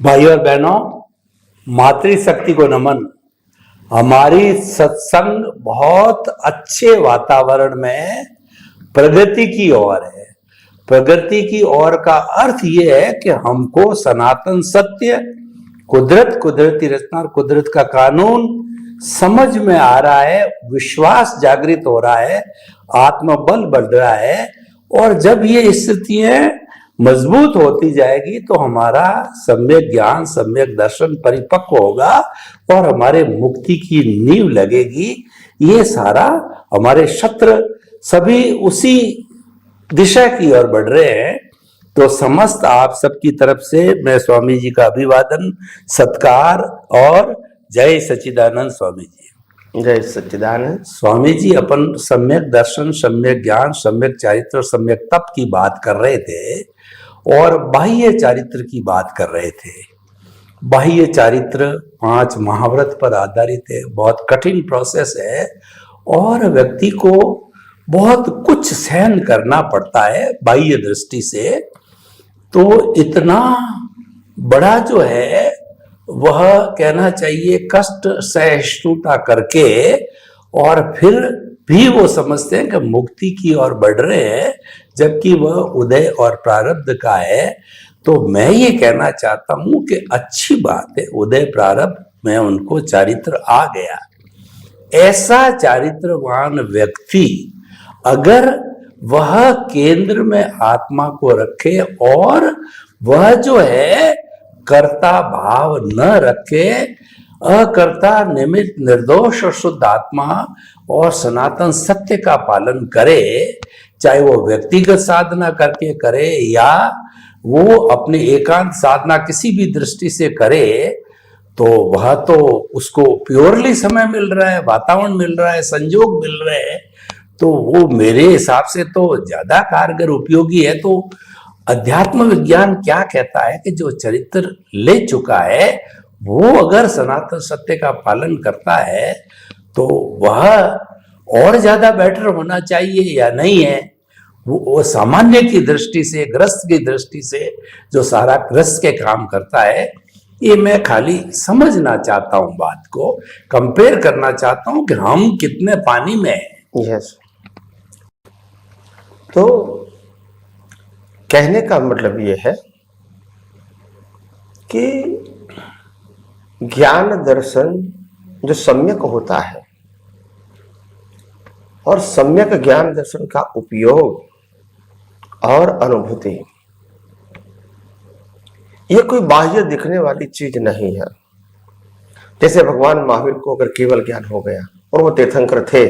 भाइयों और बहनों, मातृशक्ति को नमन। हमारी सत्संग बहुत अच्छे वातावरण में प्रगति की ओर है। प्रगति की ओर का अर्थ यह है कि हमको सनातन सत्य, कुदरत, कुदरती रचना और कुदरत का कानून समझ में आ रहा है, विश्वास जागृत हो रहा है, आत्मबल बढ़ रहा है। और जब ये स्थितियां मजबूत होती जाएगी तो हमारा सम्यक ज्ञान, सम्यक दर्शन परिपक्व होगा और हमारे मुक्ति की नींव लगेगी। ये सारा हमारे शस्त्र सभी उसी दिशा की ओर बढ़ रहे हैं। तो समस्त आप सबकी तरफ से मैं स्वामी जी का अभिवादन, सत्कार और जय सच्चिदानंद स्वामी जी। जय सच्चिदानंद स्वामी जी अपन सम्यक दर्शन, सम्यक ज्ञान, सम्यक चारित्र और सम्यक तप की बात कर रहे थे और बाह्य चारित्र की बात कर रहे थे। बाह्य चारित्र 5 महाव्रत पर आधारित है, बहुत कठिन प्रोसेस है और व्यक्ति को बहुत कुछ सहन करना पड़ता है बाह्य दृष्टि से। तो इतना बड़ा जो है वह कहना चाहिए कष्ट सहिष्णुता करके और फिर भी वो समझते हैं कि मुक्ति की ओर बढ़ रहे हैं, जबकि वह उदय और प्रारब्ध का है। तो मैं ये कहना चाहता हूं कि अच्छी बात है, उदय प्रारब्ध में उनको चारित्र आ गया। ऐसा चारित्रवान व्यक्ति अगर वह केंद्र में आत्मा को रखे और वह जो है कर्ता भाव न रखे, अकर्ता निमित्त निर्दोष और शुद्ध आत्मा और सनातन सत्य का पालन करे, चाहे वो व्यक्तिगत साधना करके करे या वो अपने एकांत साधना किसी भी दृष्टि से करे, तो वह तो उसको प्योरली समय मिल रहा है, वातावरण मिल रहा है, संयोग मिल रहे हैं, तो वो मेरे हिसाब से तो ज्यादा कारगर उपयोगी है। तो अध्यात्म विज्ञान क्या कहता है कि जो चरित्र ले चुका है वो अगर सनातन सत्य का पालन करता है तो वह और ज्यादा बेटर होना चाहिए या नहीं है। वो सामान्य की दृष्टि से, ग्रस्त की दृष्टि से जो सारा ग्रस्त के काम करता है, ये मैं खाली समझना चाहता हूं, बात को कंपेयर करना चाहता हूं कि हम कितने पानी में हैं। यस। तो कहने का मतलब ये है कि ज्ञान दर्शन जो सम्यक होता है और सम्यक ज्ञान दर्शन का उपयोग और अनुभूति, ये कोई बाह्य दिखने वाली चीज नहीं है। जैसे भगवान महावीर को अगर केवल ज्ञान हो गया और वो तीर्थंकर थे,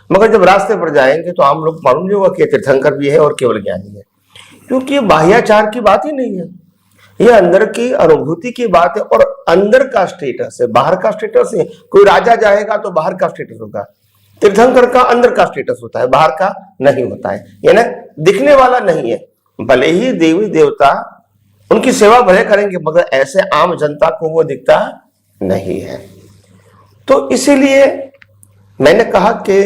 मगर जब रास्ते पर जाएंगे तो आम लोग मालूम नहीं होगा कि तीर्थंकर भी है और केवल ज्ञानी है, क्योंकि ये बाह्याचार की बात ही नहीं है, ये अंदर की अनुभूति की बात है। और अंदर का स्टेटस है, बाहर का स्टेटस है। कोई राजा जाएगा तो बाहर का स्टेटस होगा, तीर्थंकर का अंदर का स्टेटस होता है, बाहर का नहीं होता है, यानी दिखने वाला नहीं है। भले ही देवी देवता उनकी सेवा भले करेंगे, मगर ऐसे आम जनता को वो दिखता नहीं है। तो इसीलिए मैंने कहा कि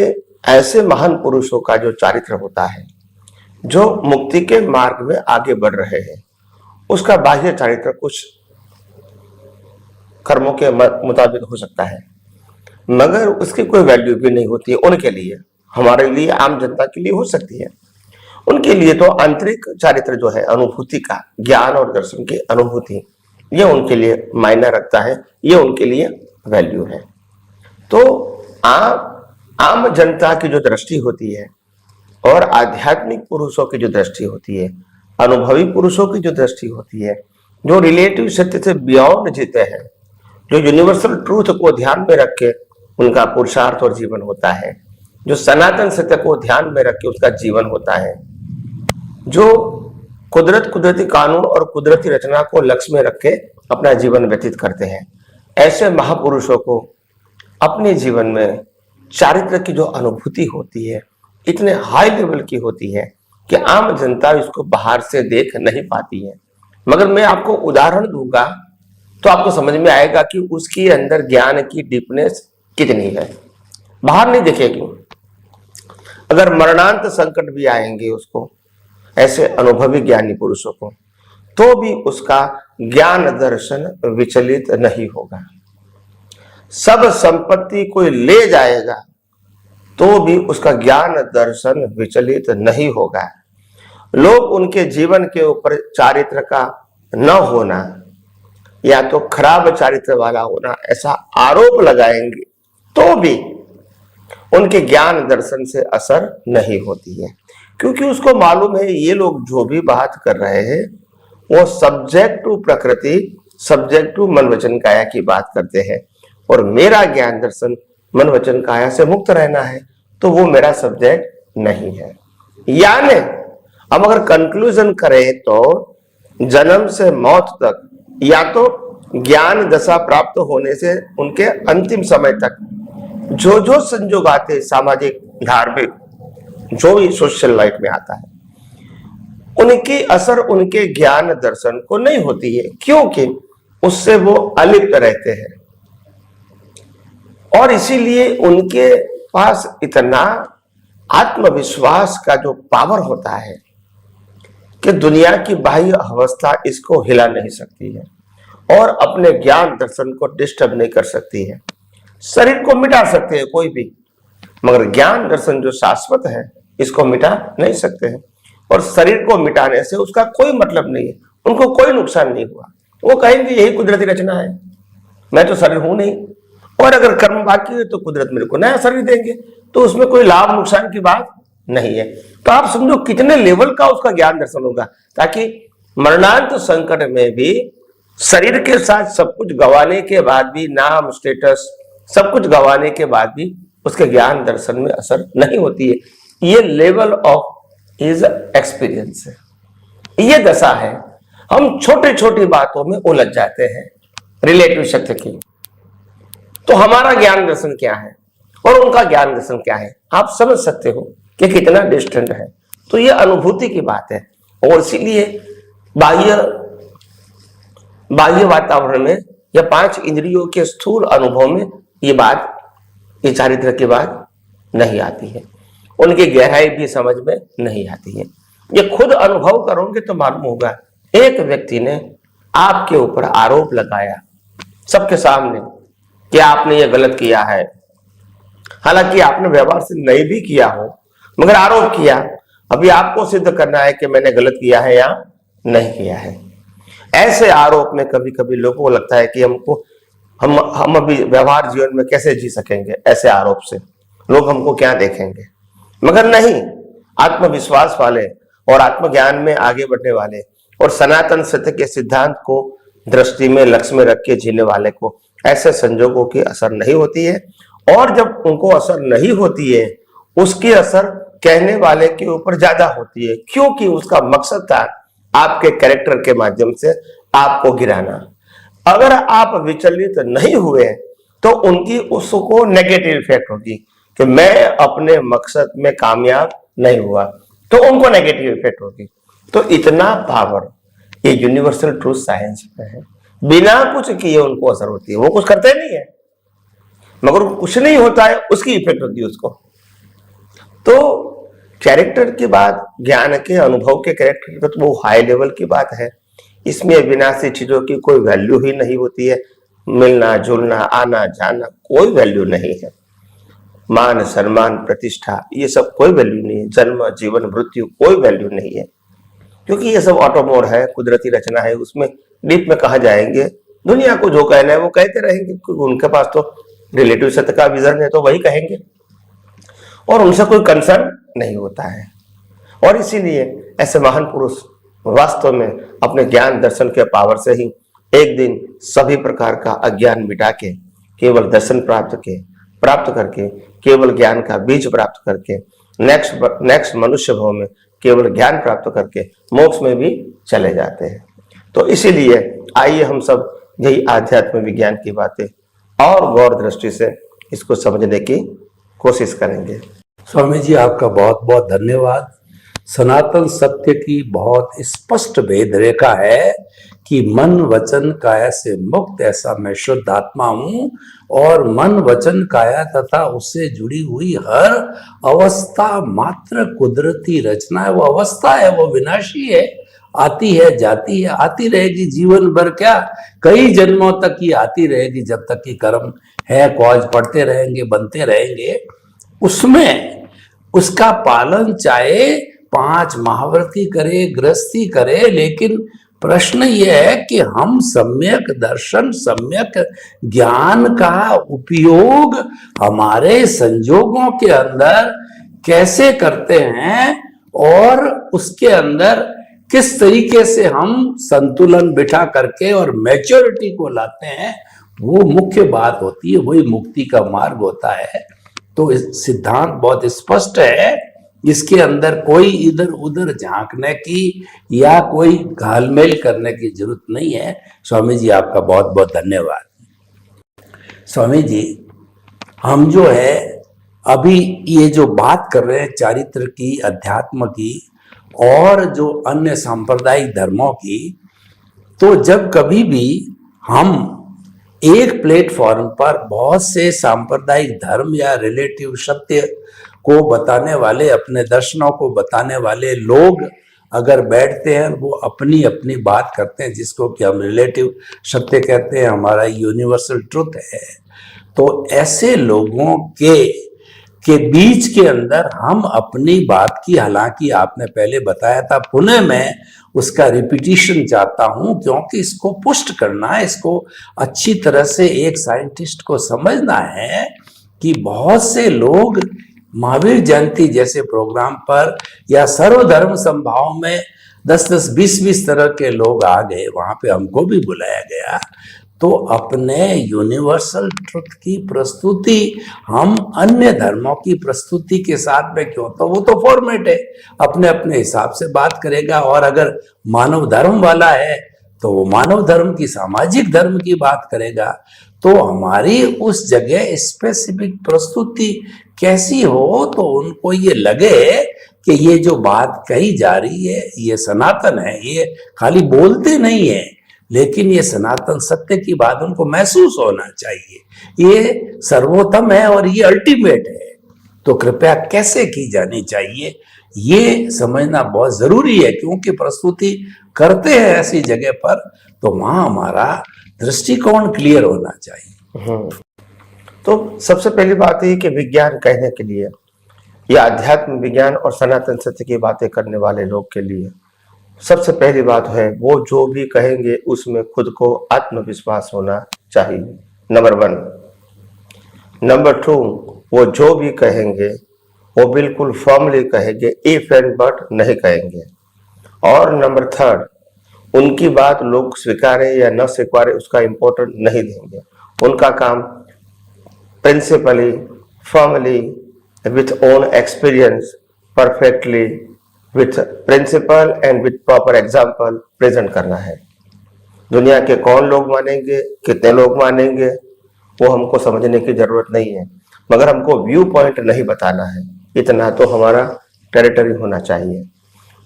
ऐसे महान पुरुषों का जो चारित्र होता है, जो मुक्ति के मार्ग में आगे बढ़ रहे हैं, उसका बाह्य चारित्र कुछ कर्मों के मुताबिक हो सकता है, मगर उसकी कोई वैल्यू भी नहीं होती है उनके लिए। हमारे लिए, आम जनता के लिए हो सकती है, उनके लिए तो आंतरिक चारित्र जो है, अनुभूति का, ज्ञान और दर्शन की अनुभूति, ये उनके लिए मायने रखता है, ये उनके लिए वैल्यू है। तो आम जनता की जो दृष्टि होती है और आध्यात्मिक पुरुषों की जो दृष्टि होती है, अनुभवी पुरुषों की जो दृष्टि होती है, जो रिलेटिव सत्य से बियॉन्ड जीते हैं, जो यूनिवर्सल ट्रूथ को ध्यान में रख के उनका पुरुषार्थ और जीवन होता है, जो सनातन सत्य को ध्यान में रख के उसका जीवन होता है, जो कुदरत, कुदरती कानून और कुदरती रचना को लक्ष्य में रख के अपना जीवन व्यतीत करते हैं, ऐसे महापुरुषों को अपने जीवन में चारित्र की जो अनुभूति होती है इतने हाई लेवल की होती है कि आम जनता इसको बाहर से देख नहीं पाती है। मगर मैं आपको उदाहरण दूंगा तो आपको समझ में आएगा कि उसके अंदर ज्ञान की डीपनेस कितनी है, बाहर नहीं दिखेगी। अगर मरणांत संकट भी आएंगे उसको, ऐसे अनुभवी ज्ञानी पुरुषों को, तो भी उसका ज्ञान दर्शन विचलित नहीं होगा। सब संपत्ति कोई ले जाएगा तो भी उसका ज्ञान दर्शन विचलित नहीं होगा। लोग उनके जीवन के ऊपर चारित्र का न होना या तो खराब चारित्र वाला होना ऐसा आरोप लगाएंगे तो भी उनके ज्ञान दर्शन से असर नहीं होती है, क्योंकि उसको मालूम है ये लोग जो भी बात कर रहे हैं वो सब्जेक्ट टू प्रकृति, सब्जेक्ट टू मन वचन काया की बात करते हैं, और मेरा ज्ञान दर्शन मन वचन काया से मुक्त रहना है, तो वो मेरा सब्जेक्ट नहीं है। यानी हम अगर कंक्लूजन करें तो जन्म से मौत तक या तो ज्ञान दशा प्राप्त होने से उनके अंतिम समय तक जो जो संयोग आते, सामाजिक, धार्मिक, जो भी सोशल लाइफ में आता है, उनकी असर उनके ज्ञान दर्शन को नहीं होती है, क्योंकि उससे वो अलिप्त रहते हैं। और इसीलिए उनके पास इतना आत्मविश्वास का जो पावर होता है कि दुनिया की बाह्य अवस्था इसको हिला नहीं सकती है और अपने ज्ञान दर्शन को डिस्टर्ब नहीं कर सकती है। शरीर को मिटा सकते हैं कोई भी, मगर ज्ञान दर्शन जो शाश्वत है इसको मिटा नहीं सकते हैं, और शरीर को मिटाने से उसका कोई मतलब नहीं है, उनको कोई नुकसान नहीं हुआ। वो कहेंगे यही कुदरती रचना है, मैं तो शरीर हूं नहीं, और अगर कर्म बाकी है तो कुदरत मेरे को नया शरीर देंगे, तो उसमें कोई लाभ नुकसान की बात नहीं है। तो आप समझो कितने लेवल का उसका ज्ञान दर्शन होगा, ताकि मरणांत संकट में भी शरीर के साथ सब कुछ गंवाने के बाद भी, नाम, स्टेटस सब कुछ गंवाने के बाद भी उसके ज्ञान दर्शन में असर नहीं होती है। ये लेवल ऑफ इज एक्सपीरियंस है, ये दशा है। हम छोटी छोटी बातों में उलझ जाते हैं रिलेटिव शक्ति की। तो हमारा ज्ञान दर्शन क्या है और उनका ज्ञान दर्शन क्या है, आप समझ सकते हो कि कितना डिस्टेंट है। तो ये अनुभूति की बात है, और इसीलिए बाह्य वातावरण में या 5 इंद्रियों के स्थूल अनुभव में ये बात, ये चारित्र की बात नहीं आती है, उनकी गहराई भी समझ में नहीं आती है। ये खुद अनुभव करोगे तो मालूम होगा। एक व्यक्ति ने आपके ऊपर आरोप लगाया सबके सामने कि आपने ये गलत किया है, हालांकि आपने व्यवहार से नहीं भी किया हो, मगर आरोप किया। अभी आपको सिद्ध करना है कि मैंने गलत किया है या नहीं किया है। ऐसे आरोप में कभी कभी लोगों को लगता है कि हम अभी व्यवहार जीवन में कैसे जी सकेंगे, ऐसे आरोप से लोग हमको क्या देखेंगे। मगर नहीं, आत्मविश्वास वाले और आत्मज्ञान में आगे बढ़ने वाले और सनातन सत्य के सिद्धांत को दृष्टि में, लक्ष्य में रख के जीने वाले को ऐसे संजोगों की असर नहीं होती है। और जब उनको असर नहीं होती है, उसकी असर कहने वाले के ऊपर ज्यादा होती है, क्योंकि उसका मकसद था आपके कैरेक्टर के माध्यम से आपको गिराना। अगर आप विचलित नहीं हुए तो उनकी उसको नेगेटिव इफेक्ट होगी कि मैं अपने मकसद में कामयाब नहीं हुआ, तो उनको नेगेटिव इफेक्ट होगी। तो इतना पावर ये यूनिवर्सल ट्रूथ साइंस में है। बिना कुछ किए उनको असर होती है, वो कुछ करते नहीं है, मगर कुछ नहीं होता है उसकी इफेक्ट होती है उसको। तो कैरेक्टर की बात, ज्ञान के अनुभव के कैरेक्टर की तो वो हाई लेवल की बात है। इसमें विनाशी चीजों की कोई वैल्यू ही नहीं होती है। मिलना जुलना, आना जाना, कोई वैल्यू नहीं है। मान सम्मान, प्रतिष्ठा, ये सब कोई वैल्यू नहीं है। जन्म, जीवन, मृत्यु, कोई वैल्यू नहीं है, क्योंकि ये सब ऑटोमोड है, कुदरती रचना है। उसमें डीप में कहा जाएंगे, दुनिया को जो कहना है वो कहते रहेंगे, क्योंकि उनके पास तो रिलेटिव सत्य का विजन है, तो वही कहेंगे और उनसे कोई कंसर्न नहीं होता है। और इसीलिए ऐसे महान पुरुष वास्तव में अपने ज्ञान दर्शन के पावर से ही एक दिन सभी प्रकार का अज्ञान मिटा के केवल दर्शन प्राप्त करके केवल ज्ञान का बीज प्राप्त करके नेक्स्ट मनुष्य भाव में केवल ज्ञान प्राप्त करके मोक्ष में भी चले जाते हैं। तो इसीलिए आइए हम सब यही आध्यात्म विज्ञान की बातें और गौर दृष्टि से इसको समझने की कोशिश करेंगे। स्वामी जी, आपका बहुत बहुत धन्यवाद। सनातन सत्य की बहुत स्पष्ट भेद रेखा है कि मन वचन काया से मुक्त ऐसा मैं शुद्ध आत्मा हूं, और मन वचन काया तथा उससे जुड़ी हुई हर अवस्था मात्र कुदरती रचना है। वो अवस्था है, वो विनाशी है, आती है जाती है, आती रहेगी जीवन भर, क्या कई जन्मों तक ये आती रहेगी, जब तक कि कर्म है, कॉज पढ़ते रहेंगे, बनते रहेंगे। उसमें उसका पालन चाहे 5 महाव्रती करे, गृहस्थी करे, लेकिन प्रश्न यह है कि हम सम्यक दर्शन, सम्यक ज्ञान का उपयोग हमारे संजोगों के अंदर कैसे करते हैं और उसके अंदर किस तरीके से हम संतुलन बिठा करके और मैच्योरिटी को लाते हैं, वो मुख्य बात होती है, वही मुक्ति का मार्ग होता है। तो इस सिद्धांत बहुत स्पष्ट है, इसके अंदर कोई इधर उधर झांकने की या कोई घालमेल करने की जरूरत नहीं है। स्वामी जी आपका बहुत बहुत धन्यवाद। स्वामी जी, हम जो है अभी ये जो बात कर रहे हैं चारित्र की, अध्यात्म की और जो अन्य सांप्रदायिक धर्मों की, तो जब कभी भी हम एक प्लेटफॉर्म पर बहुत से सांप्रदायिक धर्म या रिलेटिव सत्य को बताने वाले, अपने दर्शनों को बताने वाले लोग अगर बैठते हैं, वो अपनी अपनी बात करते हैं, जिसको कि हम रिलेटिव सत्य कहते हैं, हमारा यूनिवर्सल ट्रुथ है। तो ऐसे लोगों के बीच के अंदर हम अपनी बात की, हालांकि आपने पहले बताया था, पुनः मैं उसका रिपीटिशन चाहता हूं, क्योंकि इसको पुष्ट करना है, इसको अच्छी तरह से एक साइंटिस्ट को समझना है कि बहुत से लोग महावीर जयंती जैसे प्रोग्राम पर या सर्वधर्म संभाव में 10-10, 20-20 तरह के लोग आ गए, वहां पे हमको भी बुलाया गया। तो अपने यूनिवर्सल ट्रुथ की प्रस्तुति हम अन्य धर्मों की प्रस्तुति के साथ में क्यों, तो वो तो फॉर्मेट है, अपने अपने हिसाब से बात करेगा। और अगर मानव धर्म वाला है तो वो मानव धर्म की, सामाजिक धर्म की बात करेगा। तो हमारी उस जगह स्पेसिफिक प्रस्तुति कैसी हो, तो उनको ये लगे कि ये जो बात कही जा रही है ये सनातन है, ये खाली बोलते नहीं है, लेकिन ये सनातन सत्य की बात उनको महसूस होना चाहिए, ये सर्वोत्तम है और ये अल्टीमेट है। तो कृपया कैसे की जानी चाहिए ये समझना बहुत जरूरी है, क्योंकि प्रस्तुति करते हैं ऐसी जगह पर तो वहां हमारा दृष्टिकोण क्लियर होना चाहिए। तो सबसे पहली बात है कि विज्ञान कहने के लिए या अध्यात्म विज्ञान और सनातन सत्य की बातें करने वाले लोग के लिए सबसे पहली बात है, वो जो भी कहेंगे उसमें खुद को आत्मविश्वास होना चाहिए, नंबर 1। नंबर 2, वो जो भी कहेंगे वो बिल्कुल फॉर्मली कहेंगे, इफ एंड बट नहीं कहेंगे। और नंबर 3, उनकी बात लोग स्वीकारे या न स्वीकारे उसका इम्पोर्टेंट नहीं देंगे। उनका काम principally, formally, with own experience, perfectly, with principle and with proper example present करना है। दुनिया के कौन लोग मानेंगे, कितने लोग मानेंगे, वो हमको समझने की जरूरत नहीं है, मगर हमको व्यू पॉइंट नहीं बताना है, इतना तो हमारा टेरिटरी होना चाहिए।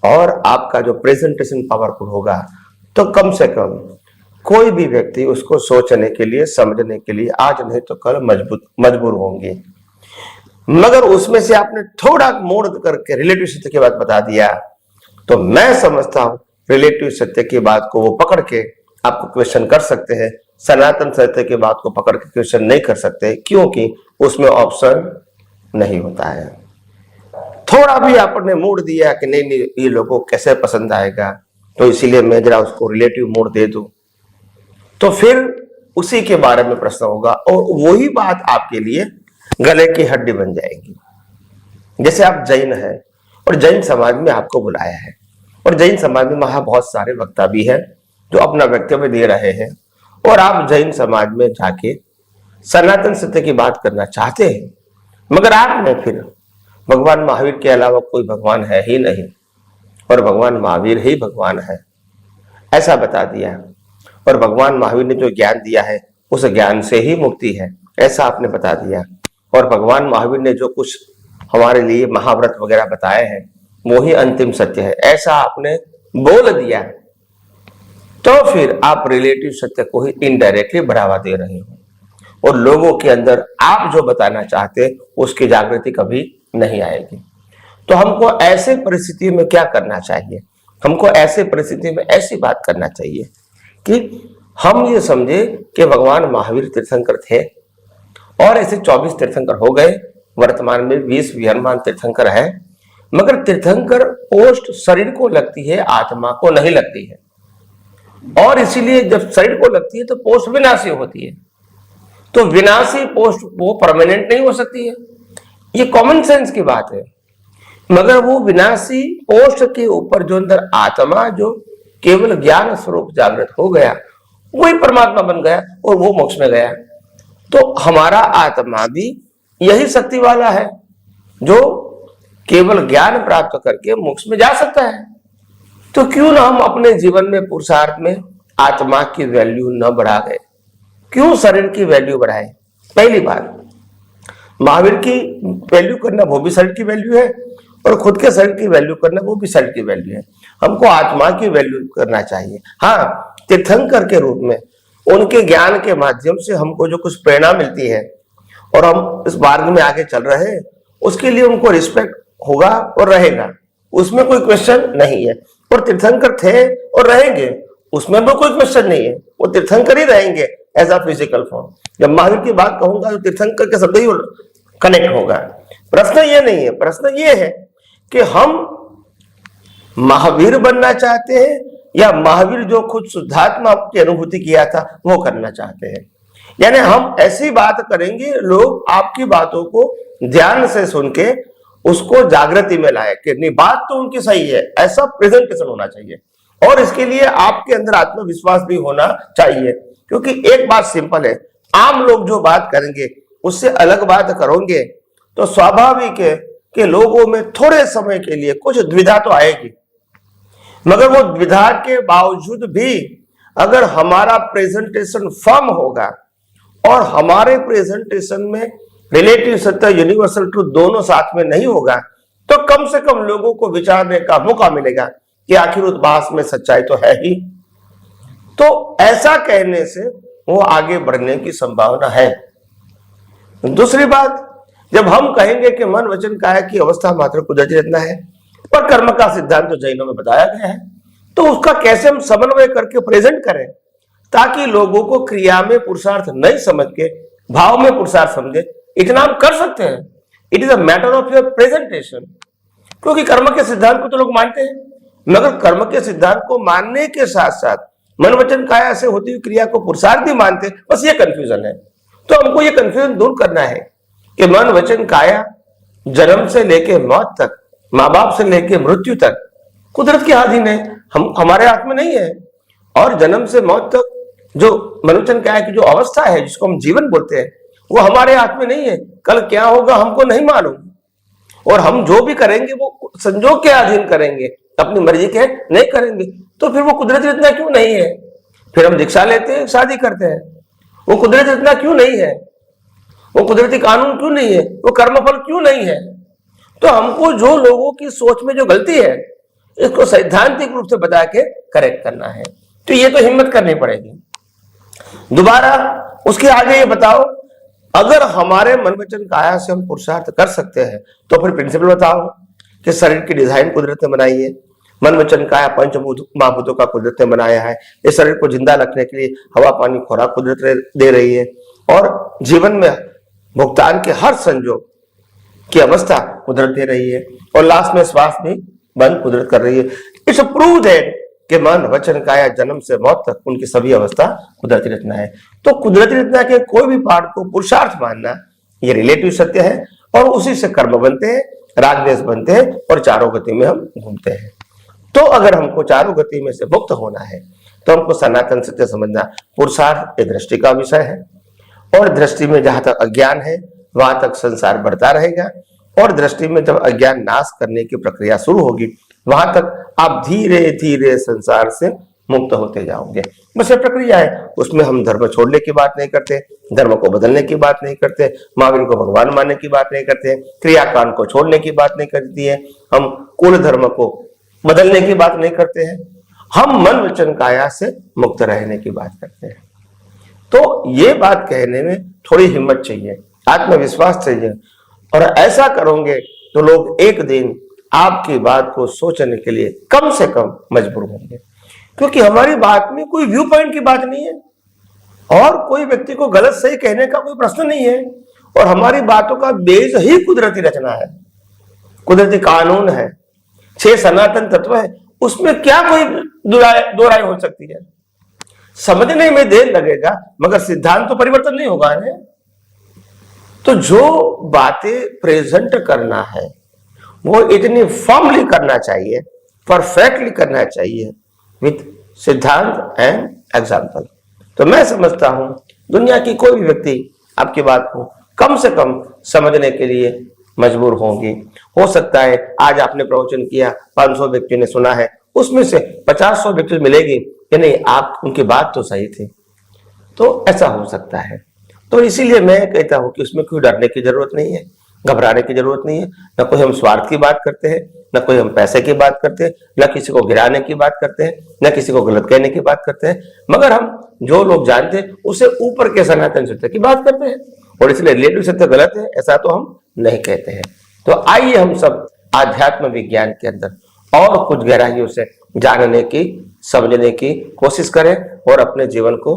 और आपका जो प्रेजेंटेशन पावरफुल होगा तो कम से कम कोई भी व्यक्ति उसको सोचने के लिए, समझने के लिए आज नहीं तो कल मजबूर होंगे। मगर उसमें से आपने थोड़ा मोड़ करके रिलेटिव सत्य की बात बता दिया, तो मैं समझता हूं रिलेटिव सत्य की बात को वो पकड़ के आपको क्वेश्चन कर सकते हैं, सनातन सत्य की बात को पकड़ के क्वेश्चन नहीं कर सकते, क्योंकि उसमें ऑप्शन नहीं होता है। थोड़ा भी आपने मोड़ दिया कि नहीं नहीं ये लोगों को कैसे पसंद आएगा, तो इसीलिए मैं जरा उसको रिलेटिव मोड़ दे दूं, तो फिर उसी के बारे में प्रश्न होगा और वही बात आपके लिए गले की हड्डी बन जाएगी। जैसे आप जैन है और जैन समाज में आपको बुलाया है, और जैन समाज में वहां बहुत सारे वक्ता भी हैं जो अपना वक्तव्य दे रहे हैं, और आप जैन समाज में जाके सनातन सत्य की बात करना चाहते हैं, मगर आपने फिर भगवान महावीर के अलावा कोई भगवान है ही नहीं और भगवान महावीर ही भगवान है ऐसा बता दिया, और भगवान महावीर ने जो ज्ञान दिया है उस ज्ञान से ही मुक्ति है ऐसा आपने बता दिया, और भगवान महावीर ने जो कुछ हमारे लिए महाव्रत वगैरह बताए हैं वो ही अंतिम सत्य है ऐसा आपने बोल दिया, तो फिर आप रिलेटिव सत्य को ही इनडायरेक्टली बढ़ावा दे रहे हो, और लोगों के अंदर आप जो बताना चाहते उसकी जागृति कभी नहीं आएगी। तो हमको ऐसे परिस्थिति में क्या करना चाहिए? हमको ऐसे परिस्थिति में ऐसी बात करना चाहिए कि हम ये समझे कि भगवान महावीर तीर्थंकर थे और ऐसे 24 तीर्थंकर हो गए, वर्तमान में 20 विहरमान तीर्थंकर है, मगर तीर्थंकर पोस्ट शरीर को लगती है, आत्मा को नहीं लगती है। और इसीलिए जब शरीर को लगती है तो पोस्ट विनाशी होती है। तो विनाशी पोस्ट वो परमानेंट नहीं हो सकती है, ये कॉमन सेंस की बात है। मगर वो विनाशी पोस्ट के ऊपर जो अंदर आत्मा जो केवल ज्ञान स्वरूप जागृत हो गया, वही परमात्मा बन गया और वो मोक्ष में गया। तो हमारा आत्मा भी यही शक्ति वाला है जो केवल ज्ञान प्राप्त करके मोक्ष में जा सकता है। तो क्यों ना हम अपने जीवन में पुरुषार्थ में आत्मा की वैल्यू न बढ़ा गए, क्यों शरीर की वैल्यू बढ़ाए। पहली बात, महावीर की वैल्यू करना वो भी शरीर की वैल्यू है और खुद के शरीर की वैल्यू करना वो भी शरीर की वैल्यू है। हमको आत्मा की वैल्यू करना चाहिए। हाँ, तीर्थंकर के रूप में उनके ज्ञान के माध्यम से हमको जो कुछ प्रेरणा मिलती है और हम इस मार्ग में आगे चल रहे हैं, उसके लिए उनको रिस्पेक्ट होगा और रहेगा, उसमें कोई क्वेश्चन नहीं है। और तीर्थंकर थे और रहेंगे, उसमें भी कोई क्वेश्चन नहीं है, वो तीर्थंकर ही रहेंगे एज अ फिजिकल फॉर्म। जब महावीर की बात कहूंगा तो तीर्थंकर के शब्द ही कनेक्ट होगा। प्रश्न ये नहीं है, प्रश्न ये है कि हम महावीर बनना चाहते हैं या महावीर जो खुद शुद्धात्मा की अनुभूति किया था वो करना चाहते हैं। यानी हम ऐसी बात करेंगे, लोग आपकी बातों को ध्यान से सुन के उसको जागृति में लाए कि नहीं, बात तो उनकी सही है, ऐसा प्रेजेंटेशन होना चाहिए। और इसके लिए आपके अंदर आत्मविश्वास भी होना चाहिए, क्योंकि एक बात सिंपल है, आम लोग जो बात करेंगे उससे अलग बात करोगे तो स्वाभाविक है कि लोगों में थोड़े समय के लिए कुछ द्विधा तो आएगी। मगर वो द्विधा के बावजूद भी अगर हमारा प्रेजेंटेशन फर्म होगा और हमारे प्रेजेंटेशन में रिलेटिव सत्य, यूनिवर्सल ट्रूथ दोनों साथ में नहीं होगा, तो कम से कम लोगों को विचारने का मौका मिलेगा कि आखिर उस बात में सच्चाई तो है ही। तो ऐसा कहने से वो आगे बढ़ने की संभावना है। दूसरी बात, जब हम कहेंगे कि मन वचन काया की अवस्था मात्र कुदरती रत्ना है और कर्म का सिद्धांत तो जैनों में बताया गया है, तो उसका कैसे हम समन्वय करके प्रेजेंट करें ताकि लोगों को क्रिया में पुरुषार्थ नहीं समझ के भाव में पुरुषार्थ समझे। इतना हम कर सकते हैं, it is a matter of your presentation. क्योंकि कर्म के सिद्धांत को तो लोग मानते हैं, मगर कर्म के सिद्धांत को मानने के साथ साथ मन वचन काया से होती हुई क्रिया को पुरुषार्थ भी मानते हैं। बस ये कंफ्यूजन है। तो हमको ये कंफ्यूजन दूर करना है कि मन वचन काया जन्म से लेके मौत तक, माँ बाप से लेके मृत्यु तक कुदरत के अधीन है, हम हमारे हाथ में नहीं है। और जन्म से मौत तक जो मन वचन काया की जो अवस्था है, जिसको हम जीवन बोलते हैं, वो हमारे हाथ में नहीं है। कल क्या होगा हमको नहीं मालूम, और हम जो भी करेंगे वो संजोग के अधीन करेंगे, अपनी मर्जी के नहीं करेंगे। तो फिर वो कुदरती रचना क्यों नहीं है? फिर हम दीक्षा लेते हैं, शादी करते हैं, वो कुदरती रचना क्यों नहीं है? वो कुदरती कानून क्यों नहीं है? वो कर्मफल क्यों नहीं है? तो हमको जो लोगों की सोच में जो गलती है, इसको सैद्धांतिक रूप से बता के करेक्ट करना है। तो ये तो हिम्मत करनी पड़ेगी। दोबारा उसके आगे ये बताओ, अगर हमारे मन वचन काया से हम पुरुषार्थ कर सकते हैं तो फिर प्रिंसिपल बताओ कि शरीर की डिजाइन कुदरत ने बनाई है, मन वचन काया पंचभूत महाभूतों का कुदरत ने बनाया है, इस शरीर को जिंदा रखने के लिए हवा पानी खुराक कुदरत दे रही है, और जीवन में भुगतान के हर संजोग की अवस्था कुदरत दे रही है, और लास्ट में श्वास भी बंद कुदरत कर रही है। इट्स प्रूव दैट कि मन वचन काया जन्म से मौत तक उनकी सभी अवस्था कुदरती रचना है। तो कुदरती रचना के कोई भी पार्ट को पुरुषार्थ मानना ये रिलेटिव सत्य है, और उसी से कर्म बनते हैं, राजवेश बनते हैं, और चारों गति में हम घूमते हैं। तो अगर हमको चारों गति में से मुक्त होना है तो हमको सनातन सत्य समझना पुरुषार्थ एक दृष्टि का विषय है, और दृष्टि में जहां तक अज्ञान है वहां तक संसार बढ़ता रहेगा, और दृष्टि में जब अज्ञान नाश करने की प्रक्रिया शुरू होगी वहां तक आप धीरे धीरे संसार से मुक्त होते जाओगे। बस ये प्रक्रिया है। उसमें हम धर्म छोड़ने की बात नहीं करते, धर्म को बदलने की बात नहीं करते, महावीर को भगवान मानने की बात नहीं करते, क्रियाकांड को छोड़ने की बात नहीं करती है, हम कुल धर्म को बदलने की बात नहीं करते हैं, हम मन वचन काया से मुक्त रहने की बात करते हैं। तो ये बात कहने में थोड़ी हिम्मत चाहिए, आत्मविश्वास चाहिए, और ऐसा करोगे तो लोग एक दिन आपकी बात को सोचने के लिए कम से कम मजबूर होंगे, क्योंकि हमारी बात में कोई व्यू पॉइंट की बात नहीं है और कोई व्यक्ति को गलत सही कहने का कोई प्रश्न नहीं है, और हमारी बातों का बेस ही कुदरती रचना है, कुदरती कानून है, 6 सनातन तत्व है, उसमें क्या कोई दो राय हो सकती है। समझने में देर लगेगा मगर सिद्धांत तो परिवर्तन नहीं होगा ना। तो जो बातें प्रेजेंट करना है वो इतनी फॉर्मली करना चाहिए, परफेक्टली करना चाहिए, विथ सिद्धांत एंड एग्जाम्पल। तो मैं समझता हूं दुनिया की कोई भी व्यक्ति आपकी बात को कम से कम समझने के लिए मजबूर होंगे। हो सकता है आज आपने प्रवचन किया, 500 व्यक्तियों ने सुना है, उसमें से 50-100 व्यक्ति मिलेगी कि नहीं आप उनकी बात तो सही थी, तो ऐसा हो सकता है। तो इसीलिए मैं कहता हूं कि उसमें कोई डरने की जरूरत नहीं है, घबराने की जरूरत नहीं है। न कोई हम स्वार्थ की बात करते हैं, न कोई हम पैसे की बात करते हैं, न किसी को गिराने की बात करते हैं, न किसी को गलत कहने की बात करते हैं, मगर हम जो लोग जानते हैं उससे ऊपर के सनातन सत्य की बात करते हैं, और इसलिए रिलेटिव सत्य गलत है ऐसा तो हम नहीं कहते हैं। तो आइए हम सब आध्यात्म विज्ञान के अंदर और कुछ गहराइयों से जानने की, समझने की कोशिश करें और अपने जीवन को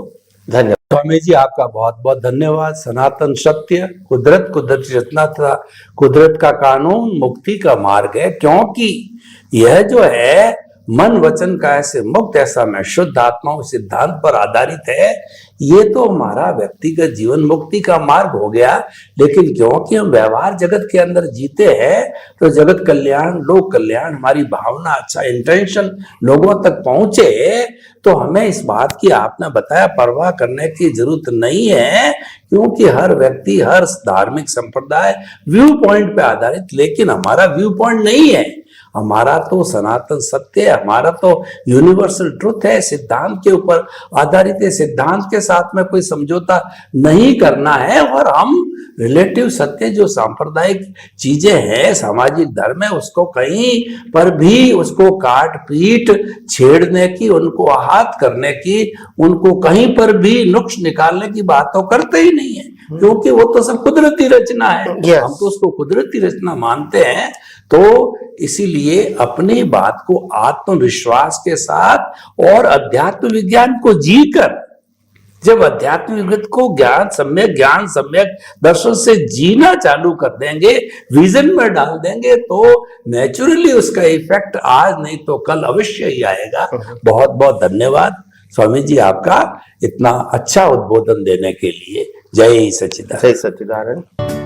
धन्य। स्वामी जी आपका बहुत बहुत धन्यवाद। सनातन सत्य कुदरत, कुदरती रचना था, कुदरत का कानून मुक्ति का मार्ग है, क्योंकि यह जो है मन वचन काया से मुक्त ऐसा मैं शुद्ध आत्माओं सिद्धांत पर आधारित है। ये तो हमारा व्यक्तिगत जीवन मुक्ति का मार्ग हो गया, लेकिन क्योंकि हम व्यवहार जगत के अंदर जीते हैं तो जगत कल्याण, लोक कल्याण, हमारी भावना, अच्छा इंटेंशन लोगों तक पहुंचे, तो हमें इस बात की आपने बताया परवाह करने की जरूरत नहीं है, क्योंकि हर व्यक्ति, हर धार्मिक संप्रदाय व्यू पॉइंट पे आधारित, लेकिन हमारा व्यू पॉइंट नहीं है, हमारा तो सनातन सत्य है, हमारा तो यूनिवर्सल ट्रुथ है, सिद्धांत के ऊपर आधारित है, सिद्धांत के साथ में कोई समझौता नहीं करना है। और हम रिलेटिव सत्य जो सांप्रदायिक चीजें हैं, सामाजिक धर्म है, उसको कहीं पर भी उसको काट पीट छेड़ने की, उनको आहत करने की, उनको कहीं पर भी नुक्स निकालने की बात तो करते ही नहीं है, क्योंकि वो तो सब कुदरती रचना है। Yes. हम तो उसको कुदरती रचना मानते हैं। तो इसीलिए अपनी बात को आत्मविश्वास के साथ और अध्यात्म विज्ञान को जीकर, जब अध्यात्म विज्ञान को ज्ञान सम्यक दर्शन से जीना चालू कर देंगे, विजन में डाल देंगे, तो नेचुरली उसका इफेक्ट आज नहीं तो कल अवश्य ही आएगा। बहुत बहुत धन्यवाद स्वामी जी आपका इतना अच्छा उद्बोधन देने के लिए। जय सच्चिदानंद। जय सच्चिदानंद।